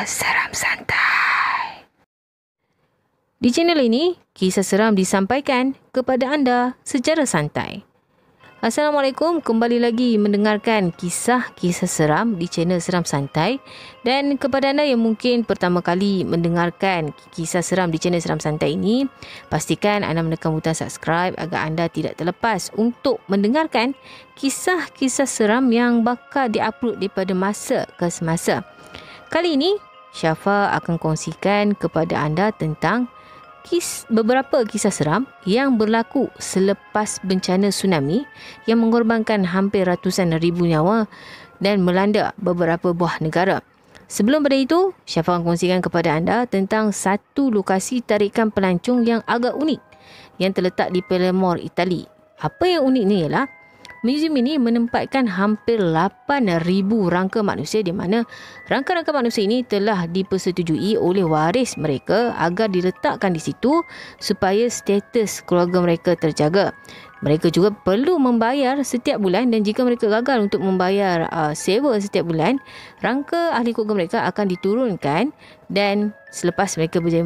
Kisah Seram Santai. Di channel ini, kisah seram disampaikan kepada anda secara santai. Assalamualaikum, kembali lagi mendengarkan kisah-kisah seram di channel Seram Santai. Dan kepada anda yang mungkin pertama kali mendengarkan kisah seram di channel Seram Santai ini, pastikan anda menekan butang subscribe agar anda tidak terlepas untuk mendengarkan kisah-kisah seram yang bakal diupload daripada masa ke semasa. Kali ini, Syafa akan kongsikan kepada anda tentang beberapa kisah seram yang berlaku selepas bencana tsunami yang mengorbankan hampir ratusan ribu nyawa dan melanda beberapa buah negara. Sebelum pada itu, Syafa akan kongsikan kepada anda tentang satu lokasi tarikan pelancong yang agak unik yang terletak di Palermo, Itali. Apa yang unik ni ialah museum ini menempatkan hampir 8,000 rangka manusia di mana rangka-rangka manusia ini telah dipersetujui oleh waris mereka agar diletakkan di situ supaya status keluarga mereka terjaga. Mereka juga perlu membayar setiap bulan dan jika mereka gagal untuk membayar sewa setiap bulan, rangka ahli keluarga mereka akan diturunkan dan selepas mereka berjaya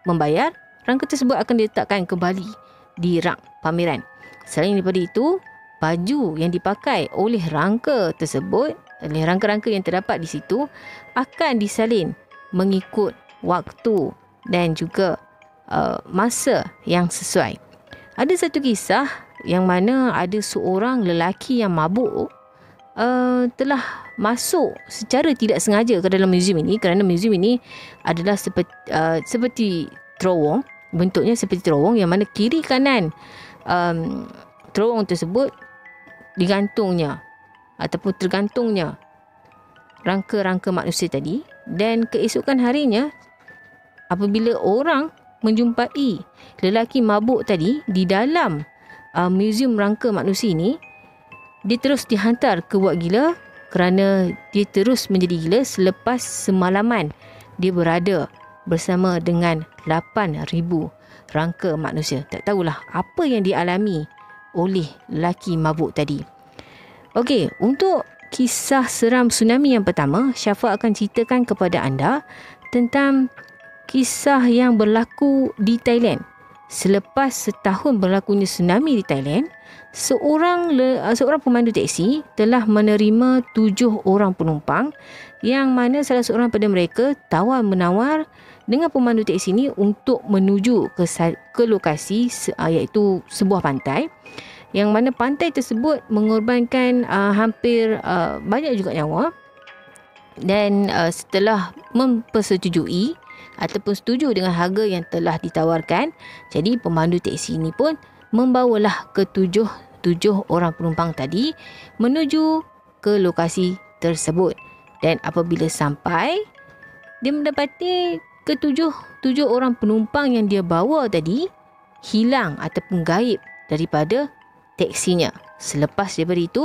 membayar, rangka tersebut akan diletakkan kembali di rak pameran. Selain daripada itu, baju yang dipakai oleh rangka tersebut, oleh rangka-rangka yang terdapat di situ akan disalin mengikut waktu dan juga masa yang sesuai. Ada satu kisah yang mana ada seorang lelaki yang mabuk telah masuk secara tidak sengaja ke dalam museum ini kerana museum ini adalah seperti terowong, bentuknya seperti terowong yang mana kiri kanan terowong tersebut digantungnya ataupun tergantungnya rangka-rangka manusia tadi. Dan keesokan harinya apabila orang menjumpai lelaki mabuk tadi di dalam museum rangka manusia ini, dia terus dihantar ke wad gila kerana dia terus menjadi gila selepas semalaman dia berada bersama dengan 8,000 rangka manusia. Tak tahulah apa yang dialami oleh lelaki mabuk tadi. Okey, untuk kisah seram tsunami yang pertama, Syafa akan ceritakan kepada anda tentang kisah yang berlaku di Thailand. Selepas setahun berlakunya tsunami di Thailand, seorang pemandu teksi telah menerima 7 orang penumpang yang mana salah seorang pada mereka tawar-menawar dengan pemandu teksi ini untuk menuju ke lokasi iaitu sebuah pantai yang mana pantai tersebut mengorbankan hampir banyak juga nyawa. Dan setelah mempersetujui ataupun setuju dengan harga yang telah ditawarkan, jadi pemandu teksi ini pun membawalah tujuh orang penumpang tadi menuju ke lokasi tersebut. Dan apabila sampai, dia mendapati tujuh orang penumpang yang dia bawa tadi hilang ataupun gaib daripada teksinya. Selepas daripada itu,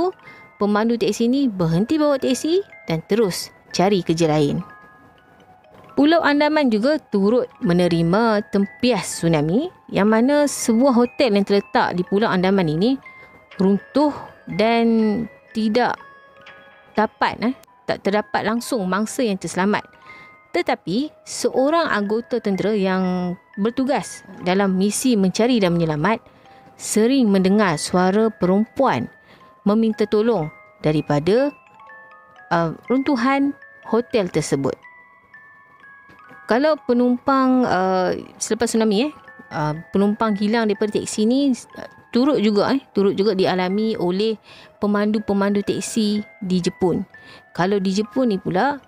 pemandu teksi ini berhenti bawa teksi dan terus cari kerja lain. Pulau Andaman juga turut menerima tempias tsunami yang mana sebuah hotel yang terletak di Pulau Andaman ini runtuh dan tak terdapat langsung mangsa yang terselamat. Tetapi seorang anggota tentera yang bertugas dalam misi mencari dan menyelamat sering mendengar suara perempuan meminta tolong daripada runtuhan hotel tersebut. Kalau penumpang selepas tsunami penumpang hilang daripada teksi ni turut juga dialami oleh pemandu-pemandu teksi di Jepun. Kalau di Jepun ni pula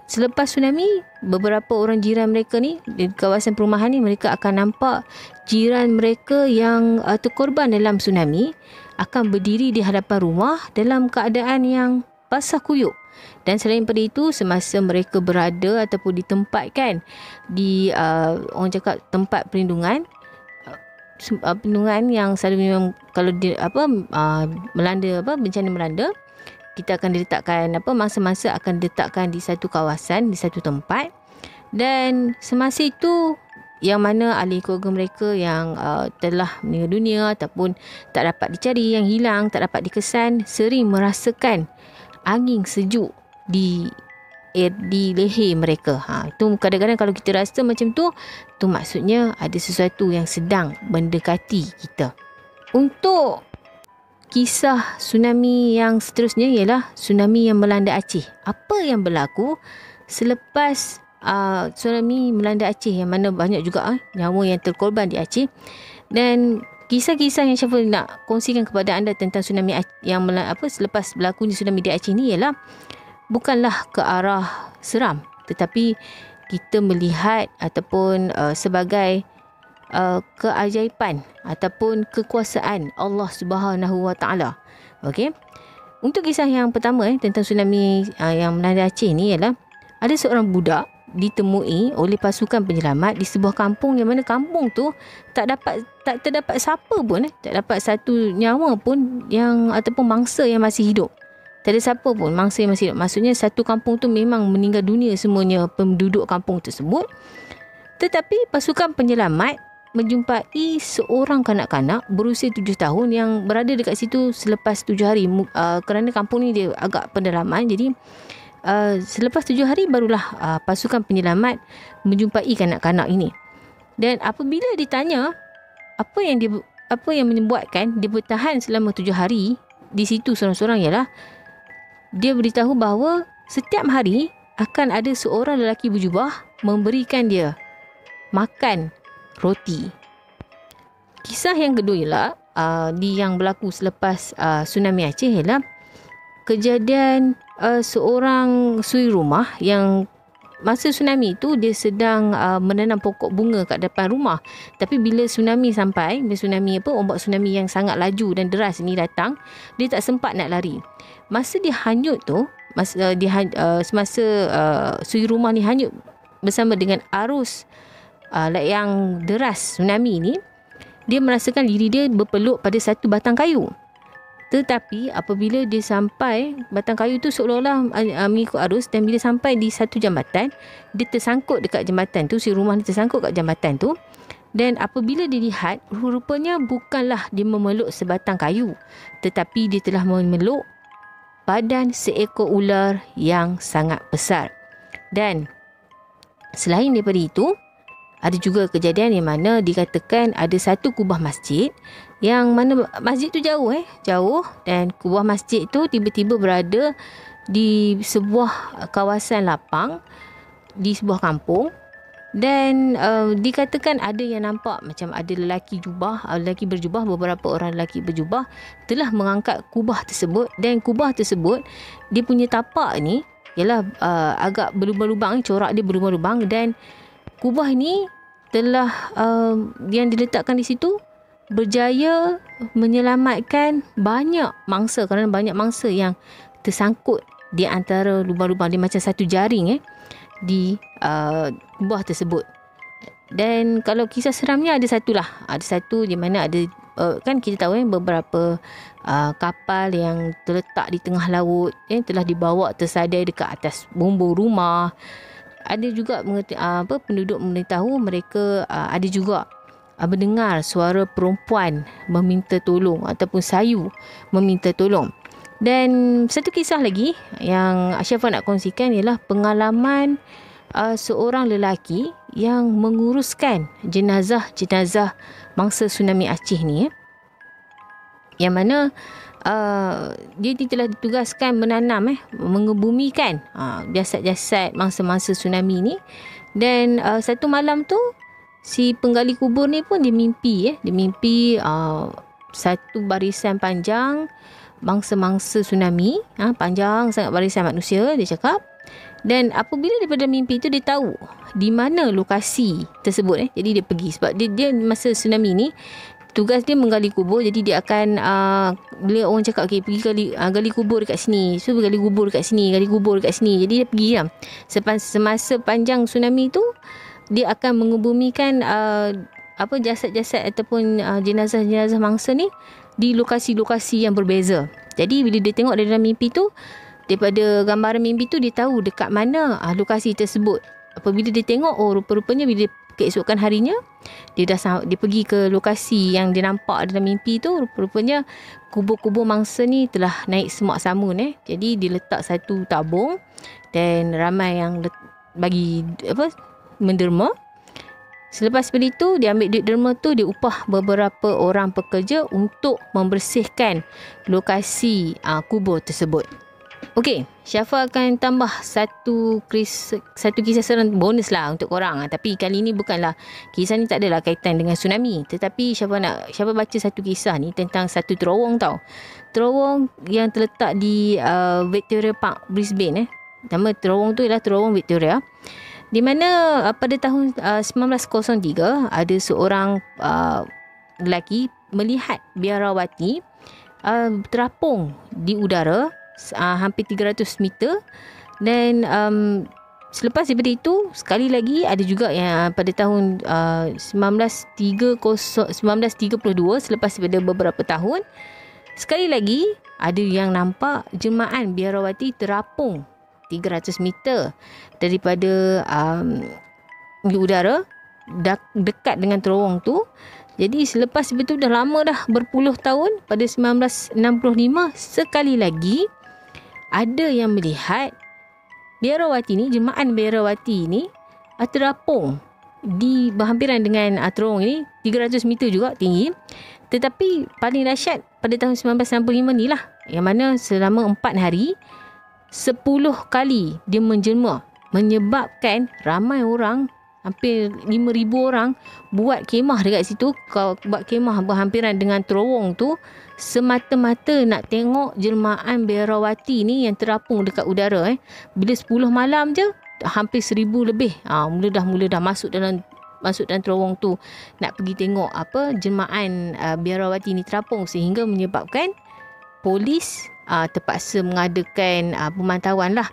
selepas tsunami, beberapa orang jiran mereka ni di kawasan perumahan ni, mereka akan nampak jiran mereka yang terkorban dalam tsunami akan berdiri di hadapan rumah dalam keadaan yang basah kuyup. Dan selain daripada itu, semasa mereka berada ataupun ditempatkan di orang cakap tempat perlindungan yang selalu memang kalau bencana melanda, kita akan diletakkan masa-masa akan diletakkan di satu kawasan, di satu tempat. Dan semasa itu yang mana ahli keluarga mereka yang telah meninggal dunia ataupun tak dapat dicari, yang hilang, tak dapat dikesan, sering merasakan angin sejuk di di leher mereka. Itu kadang-kadang kalau kita rasa macam tu maksudnya ada sesuatu yang sedang mendekati kita. Untuk kisah tsunami yang seterusnya ialah tsunami yang melanda Aceh. Apa yang berlaku selepas tsunami melanda Aceh, yang mana banyak juga nyawa yang terkorban di Aceh. Dan kisah-kisah yang Syafiq nak kongsikan kepada anda tentang tsunami yang selepas berlakunya tsunami di Aceh ni ialah bukanlah ke arah seram, tetapi kita melihat ataupun sebagai keajaiban ataupun kekuasaan Allah Subhanahu Wa Taala. Okey. Untuk kisah yang pertama tentang tsunami yang melanda Aceh ni ialah ada seorang budak ditemui oleh pasukan penyelamat di sebuah kampung, yang mana kampung tu tak terdapat siapa pun, tak dapat satu nyawa pun yang ataupun mangsa yang masih hidup. Tak ada siapa pun mangsa yang masih hidup. Maksudnya satu kampung tu memang meninggal dunia semuanya penduduk kampung tersebut. Tetapi pasukan penyelamat menjumpai seorang kanak-kanak berusia 7 tahun yang berada dekat situ selepas 7 hari. Kerana kampung ni dia agak pedalaman, jadi selepas 7 hari barulah pasukan penyelamat menjumpai kanak-kanak ini. Dan apabila ditanya apa yang menyebabkan dia bertahan selama 7 hari di situ seorang-seorang, ialah dia beritahu bahawa setiap hari akan ada seorang lelaki berjubah memberikan dia makan roti. Kisah yang kedua ialah yang berlaku selepas tsunami Aceh ialah kejadian seorang suri rumah yang masa tsunami itu dia sedang menanam pokok bunga kat depan rumah. Tapi bila tsunami sampai, ombak tsunami yang sangat laju dan deras ni datang, dia tak sempat nak lari. Masa dia hanyut tu, semasa suri rumah ni hanyut bersama dengan arus yang deras tsunami ni, dia merasakan diri dia berpeluk pada satu batang kayu. Tetapi apabila dia sampai, batang kayu tu seolah-olah mengikut arus, dan bila sampai di satu jambatan, dia tersangkut dekat jambatan tu, si rumah dia tersangkut kat jambatan tu. Dan apabila dilihat, rupanya bukanlah dia memeluk sebatang kayu, tetapi dia telah memeluk badan seekor ular yang sangat besar. Dan selain daripada itu, ada juga kejadian yang mana dikatakan ada satu kubah masjid, yang mana masjid tu jauh, dan kubah masjid tu tiba-tiba berada di sebuah kawasan lapang di sebuah kampung. Dan dikatakan ada yang nampak macam ada lelaki berjubah, beberapa orang lelaki berjubah telah mengangkat kubah tersebut. Dan kubah tersebut, dia punya tapak ni ialah agak berlubang-lubang, corak dia berlubang-lubang. Dan kubah ni telah yang diletakkan di situ berjaya menyelamatkan banyak mangsa, kerana banyak mangsa yang tersangkut di antara lubang-lubang. Dia macam satu jaring di kubah tersebut. Dan kalau kisah seramnya ada satu di mana ada kan kita tahu beberapa kapal yang terletak di tengah laut telah dibawa tersadai dekat atas bumbung rumah. Ada juga penduduk memberitahu mereka ada juga mendengar suara perempuan meminta tolong ataupun sayu meminta tolong. Dan satu kisah lagi yang Syafa nak kongsikan ialah pengalaman seorang lelaki yang menguruskan jenazah mangsa tsunami Aceh ni, yang mana dia telah ditugaskan menanam mengebumikan jasad-jasad mangsa-mangsa tsunami ni. Dan satu malam tu si penggali kubur ni pun dia mimpi satu barisan panjang mangsa-mangsa tsunami, panjang sangat barisan manusia, dia cakap. Dan apabila daripada mimpi tu dia tahu di mana lokasi tersebut, jadi dia pergi. Sebab dia masa tsunami ni tugas dia menggali kubur, jadi dia akan bila orang cakap pergi gali kubur dekat sini, so gali kubur dekat sini, jadi dia pergi semasa panjang tsunami tu dia akan mengebumikan jasad-jasad ataupun jenazah-jenazah mangsa ni di lokasi-lokasi yang berbeza. Jadi bila dia tengok dalam mimpi tu, daripada gambaran mimpi tu dia tahu dekat mana lokasi tersebut. Apabila dia tengok, rupa-rupanya bila keesokan harinya dia pergi ke lokasi yang dia nampak dalam mimpi tu, rupa-rupanya kubur-kubur mangsa ni telah naik semak samun. Jadi dia letak satu tabung dan ramai yang bagi menderma. Selepas daripada itu, dia ambil duit derma tu, dia upah beberapa orang pekerja untuk membersihkan lokasi kubur tersebut. Okey, Syafa akan tambah satu kisah seram bonus lah untuk korang. Tapi kali ni bukanlah, kisah ni tak adalah kaitan dengan tsunami. Tetapi Syafa baca satu kisah ni tentang satu terowong tau. Terowong yang terletak di Victoria Park, Brisbane. Nama terowong tu ialah Terowong Victoria. Di mana pada tahun 1903 ada seorang lelaki melihat biarawati terapung di udara hampir 300 meter. Dan selepas daripada itu, sekali lagi ada juga yang pada tahun 1932, selepas daripada beberapa tahun, sekali lagi ada yang nampak jemaah biarawati terapung 300 meter daripada di udara dekat dengan terowong tu. Jadi selepas itu dah lama dah, berpuluh tahun, pada 1965 sekali lagi ada yang melihat biarawati ni, jemaah biarawati ni terapung di berhampiran dengan terowong ini, 300 meter juga tinggi. Tetapi paling dahsyat pada tahun 1965 ni lah, yang mana selama 4 hari 10 kali dia menjelma, menyebabkan ramai orang, hampir 5,000 orang buat kemah dekat situ. Kalau buat kemah berhampiran dengan terowong tu, semata-mata nak tengok jelmaan biarawati ni yang terapung dekat udara. Bila 10 malam je, hampir 1,000 lebih mula dah masuk dalam terowong tu nak pergi tengok jelmaan biarawati ni terapung, sehingga menyebabkan polis terpaksa mengadakan pemantauan lah.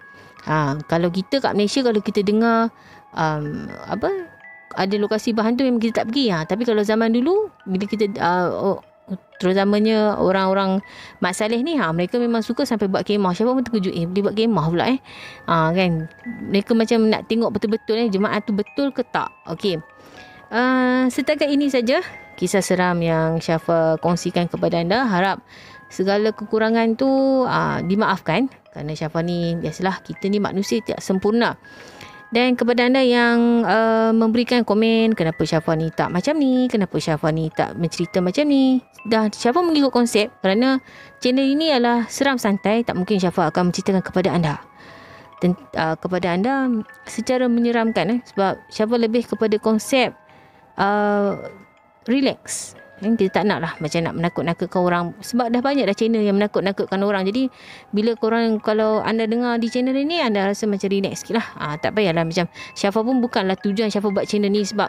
Kalau kita kat Malaysia, kalau kita dengar ada lokasi berhantu memang kita tak pergi. Tapi kalau zaman dulu, bila kita terutamanya orang-orang Mak Saleh ni, mereka memang suka sampai buat kemah. Siapa pun terkejut, boleh buat kemah pula kan. Mereka macam nak tengok betul-betul jemaah tu betul ke tak. Okey, setakat ini saja kisah seram yang Syafa kongsikan kepada anda. Harap segala kekurangan tu dimaafkan, kerana Syafa ni biasalah, kita ni manusia tidak sempurna. Dan kepada anda yang memberikan komen, kenapa Syafa ni tak macam ni, kenapa Syafa ni tak mencerita macam ni, dah Syafa mengikut konsep, kerana channel ini adalah seram santai. Tak mungkin Syafa akan menceritakan kepada anda secara menyeramkan, sebab Syafa lebih kepada konsep relax. Kita tak nak lah macam nak menakut-nakutkan orang, sebab dah banyak dah channel yang menakut-nakutkan orang. Jadi bila kalau anda dengar di channel ini, anda rasa macam relax sikit lah. Tak payahlah macam Syafa pun bukanlah tujuan Syafa buat channel ni sebab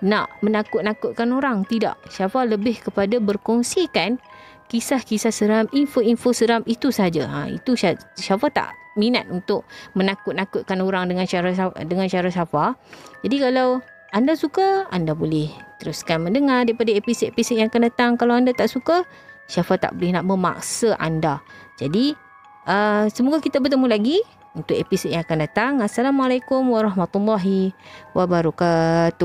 nak menakut-nakutkan orang. Tidak, Syafa lebih kepada berkongsikan kisah-kisah seram, info-info seram itu saja. Itu Syafa tak minat untuk menakut-nakutkan orang dengan cara Syafa. Jadi kalau anda suka, anda boleh teruskan mendengar daripada episod-episod yang akan datang. Kalau anda tak suka, Syafa tak boleh nak memaksa anda. Jadi semoga kita bertemu lagi untuk episod yang akan datang. Assalamualaikum warahmatullahi wabarakatuh.